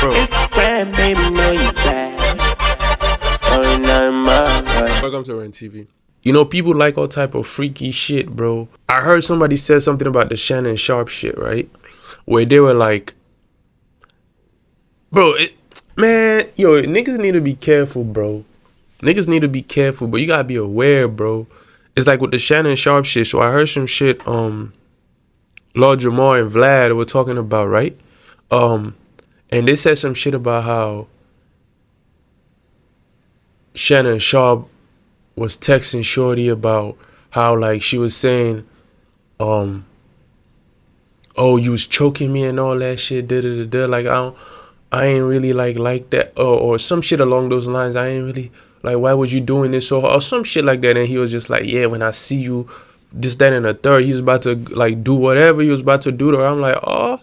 Instagram, baby, know you bad. Oh, nothing but Welcome to Rent TV. You know, people like all type of freaky shit, bro. I heard somebody said something about the Shannon Sharpe shit, right? Where they were like, bro, man, yo, niggas need to be careful, bro. Niggas need to be careful, but you gotta be aware, bro. It's like with the Shannon Sharpe shit. So I heard some shit, Lord Jamar and Vlad were talking about, right? And they said some shit about how Shannon Sharpe was texting Shorty about how, like, she was saying, oh, you was choking me and all that shit, like, I ain't really like that, or some shit along those lines. I ain't really, like, why was you doing this, or some shit like that. And he was just like, yeah, when I see you, this, that, and the third, he was about to, like, do whatever he was about to do to her. I'm like, oh.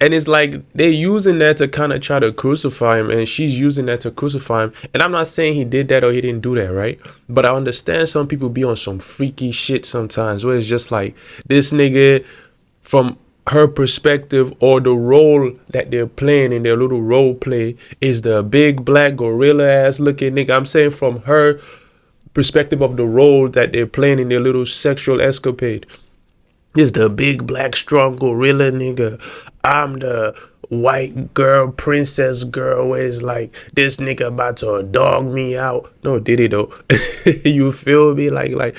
And it's like they're using that to kind of try to crucify him, and she's using that to crucify him. And I'm not saying he did that or he didn't do that, right? But I understand some people be on some freaky shit sometimes where it's just like this nigga, from her perspective or the role that they're playing in their little role play, is the big black gorilla ass looking nigga. I'm saying from her perspective of the role that they're playing in their little sexual escapade. Is the big black strong gorilla nigga. I'm the white girl, princess girl, where it's like this nigga about to dog me out. No, did it though? You feel me? Like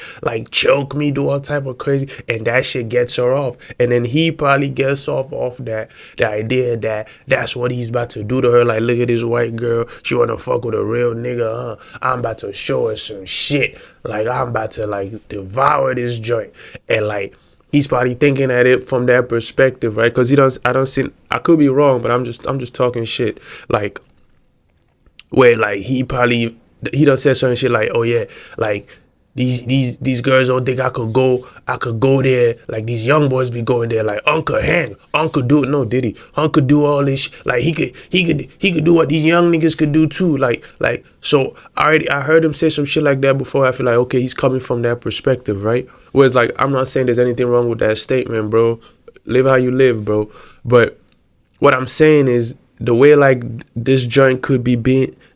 choke me, do all type of crazy, and that shit gets her off. And then he probably gets off that the idea that that's what he's about to do to her. Like, look at this white girl, she wanna fuck with a real nigga, huh? I'm about to show her some shit. Like, I'm about to like devour this joint. And like, he's probably thinking at it from that perspective, right? Because I could be wrong, but I'm just talking shit. Like, where like he done said certain shit like, oh yeah, like these girls don't think I could go there. Like, these young boys be going there like, Uncle hang, Uncle do it. No, did he? Uncle do all this like he could do what these young niggas could do too. Like so I heard him say some shit like that before. I feel like, okay, he's coming from that perspective, right? Whereas like, I'm not saying there's anything wrong with that statement, bro. Live how you live, bro. But what I'm saying is, the way like this joint could be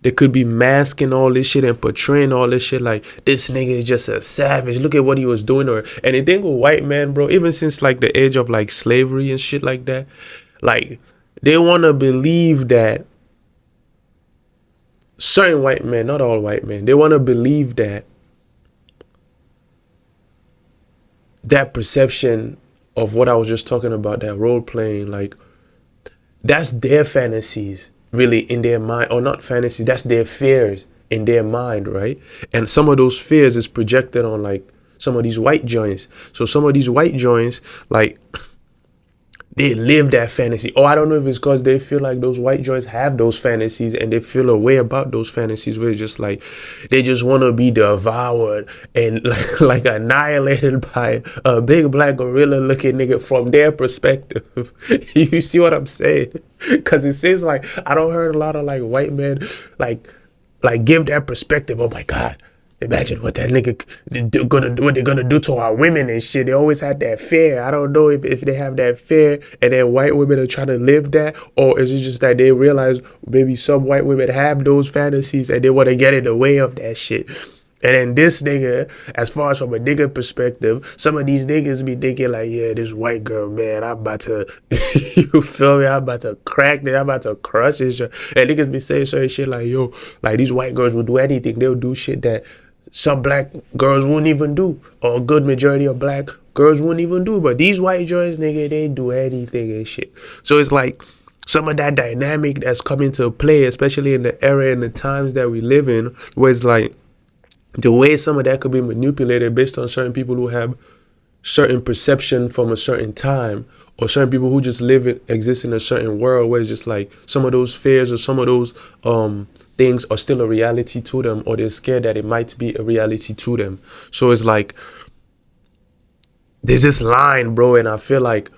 they could be masking all this shit and portraying all this shit like this nigga is just a savage. Look at what he was doing to her. And the thing with white men, bro, even since like the age of like slavery and shit like that, like they want to believe that certain white men, not all white men, they want to believe that perception of what I was just talking about, that role playing, like, that's their fantasies really in their mind, or not fantasies, that's their fears in their mind, right? And some of those fears is projected on like some of these white joints. So some of these white joints, like, they live that fantasy. Or I don't know if it's because they feel like those white joints have those fantasies and they feel a way about those fantasies where it's just like they just want to be devoured and like annihilated by a big black gorilla looking nigga from their perspective. You see what I'm saying? Because it seems like I don't heard a lot of like white men like give that perspective. Oh my God, imagine what that nigga what they're gonna do to our women and shit. They always had that fear. I don't know if they have that fear and then white women are trying to live that, or is it just that they realize maybe some white women have those fantasies and they want to get in the way of that shit. And then this nigga, as far as from a nigga perspective, some of these niggas be thinking like, yeah, this white girl, man, I'm about to, you feel me? I'm about to crack it. I'm about to crush this shit. And niggas be saying certain shit like, yo, like these white girls will do anything. They'll do shit that some black girls wouldn't even do, or a good majority of black girls wouldn't even do. But these white joints, nigga, they do anything and shit. So it's like some of that dynamic that's coming to play, especially in the era and the times that we live in, where it's like the way some of that could be manipulated based on certain people who have certain perception from a certain time, or certain people who just exist in a certain world where it's just like some of those fears or some of those things are still a reality to them, or they're scared that it might be a reality to them. So it's like there's this line, bro, and I feel like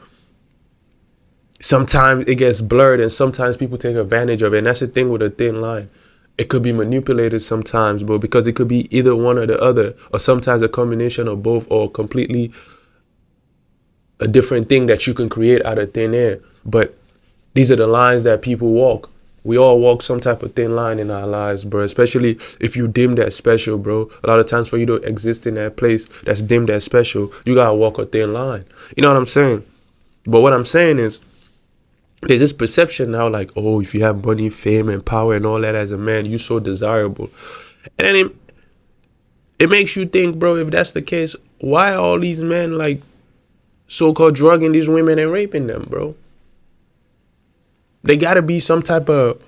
sometimes it gets blurred and sometimes people take advantage of it. And that's the thing with a thin line. It could be manipulated sometimes, bro, because it could be either one or the other, or sometimes a combination of both, or completely a different thing that you can create out of thin air. But These are the lines that people walk. We all walk some type of thin line in our lives, bro. Especially if you deem that special, bro. A lot of times for you to exist in that place that's deemed that special, you gotta walk a thin line. You know what I'm saying? But what I'm saying is, there's this perception now, like, oh, if you have money, fame, and power and all that as a man, you're so desirable. And then it makes you think, bro, if that's the case, why are all these men, like, so-called drugging these women and raping them, bro? They gotta be some type of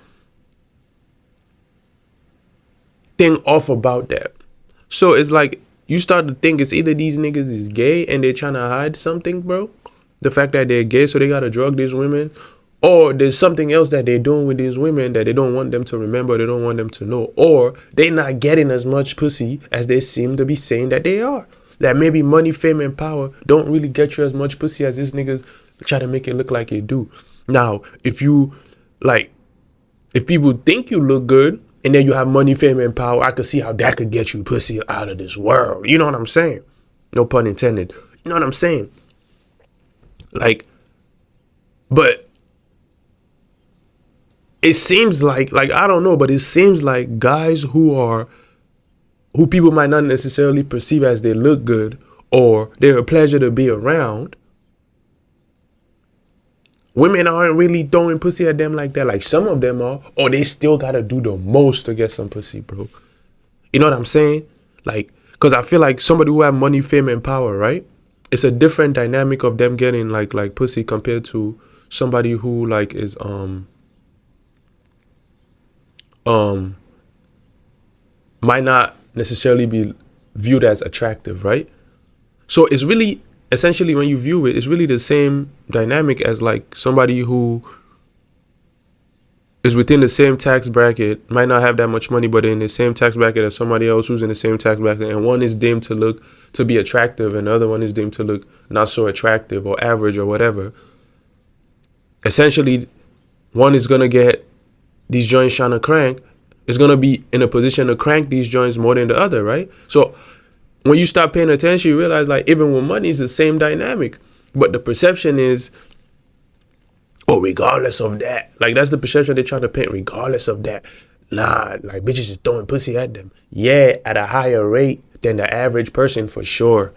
thing off about that. So it's like, you start to think it's either these niggas is gay and they're trying to hide something, bro. The fact that they're gay, so they gotta drug these women. Or there's something else that they're doing with these women that they don't want them to remember, they don't want them to know. Or they're not getting as much pussy as they seem to be saying that they are. That maybe money, fame, and power don't really get you as much pussy as these niggas try to make it look like it do. Now, if you, like, if people think you look good and then you have money, fame, and power, I could see how that could get you pussy out of this world. You know what I'm saying? No pun intended. You know what I'm saying? Like, but it seems like I don't know, but it seems like guys who people might not necessarily perceive as they look good or they're a pleasure to be around, women aren't really throwing pussy at them like that. Like, some of them are, or they still gotta do the most to get some pussy, bro. You know what I'm saying? Like, because I feel like somebody who have money, fame, and power, right? It's a different dynamic of them getting like pussy compared to somebody who like is might not necessarily be viewed as attractive, right? So it's really, essentially, when you view it, it's really the same dynamic as like somebody who is within the same tax bracket, might not have that much money, but in the same tax bracket as somebody else who's in the same tax bracket, and one is deemed to be attractive and the other one is deemed to look not so attractive or average or whatever. Essentially, one is gonna get these joints trying to crank, is gonna be in a position to crank these joints more than the other, right? So when you start paying attention, you realize, like, even with money, it's the same dynamic. But the perception is, oh, regardless of that. Like, that's the perception they're trying to paint, regardless of that. Nah, like, bitches is throwing pussy at them. Yeah, at a higher rate than the average person, for sure.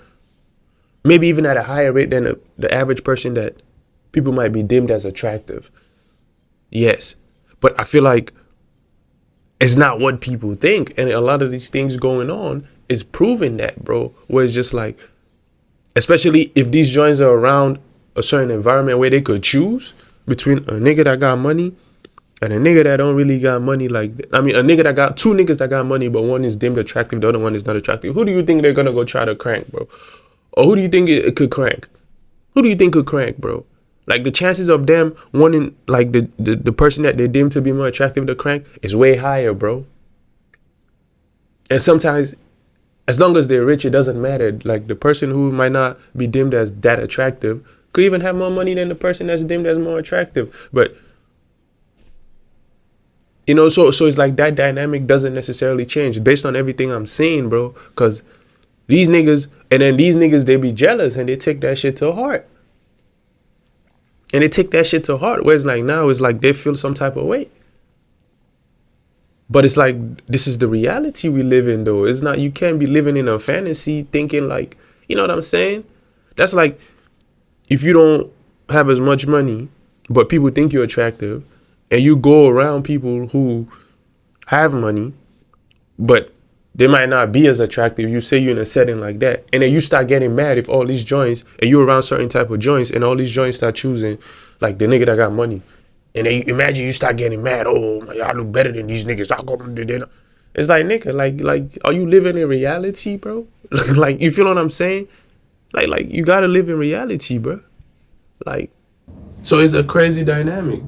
Maybe even at a higher rate than the average person that people might be deemed as attractive. Yes. But I feel like it's not what people think. And a lot of these things going on is proving that, bro. Where it's just like, especially if these joints are around a certain environment where they could choose between a nigga that got money and a nigga that don't really got money. Like, I mean, a nigga that got two niggas that got money, but one is deemed attractive, the other one is not attractive. Who do you think they're gonna go try to crank, bro? Or who do you think it could crank? Who do you think could crank, bro? Like, the chances of them wanting, like, the person that they deem to be more attractive to crank is way higher, bro. And sometimes, as long as they're rich, it doesn't matter. Like, the person who might not be deemed as that attractive could even have more money than the person that's deemed as more attractive. But, you know, so it's like that dynamic doesn't necessarily change based on everything I'm saying, bro. Because these niggas, they be jealous and they take that shit to heart. And they take that shit to heart. Whereas, like, now it's like they feel some type of way. But it's like, this is the reality we live in, though. It's not, you can't be living in a fantasy thinking like, you know what I'm saying? That's like, if you don't have as much money, but people think you're attractive, and you go around people who have money, but they might not be as attractive. You say you're in a setting like that, and then you start getting mad if all these joints, and you're around certain type of joints, and all these joints start choosing like the nigga that got money. And then imagine you start getting mad. Oh my God, I look better than these niggas. It's like, nigga, like, are you living in reality, bro? Like, you feel what I'm saying? Like, you gotta live in reality, bro. Like, so it's a crazy dynamic.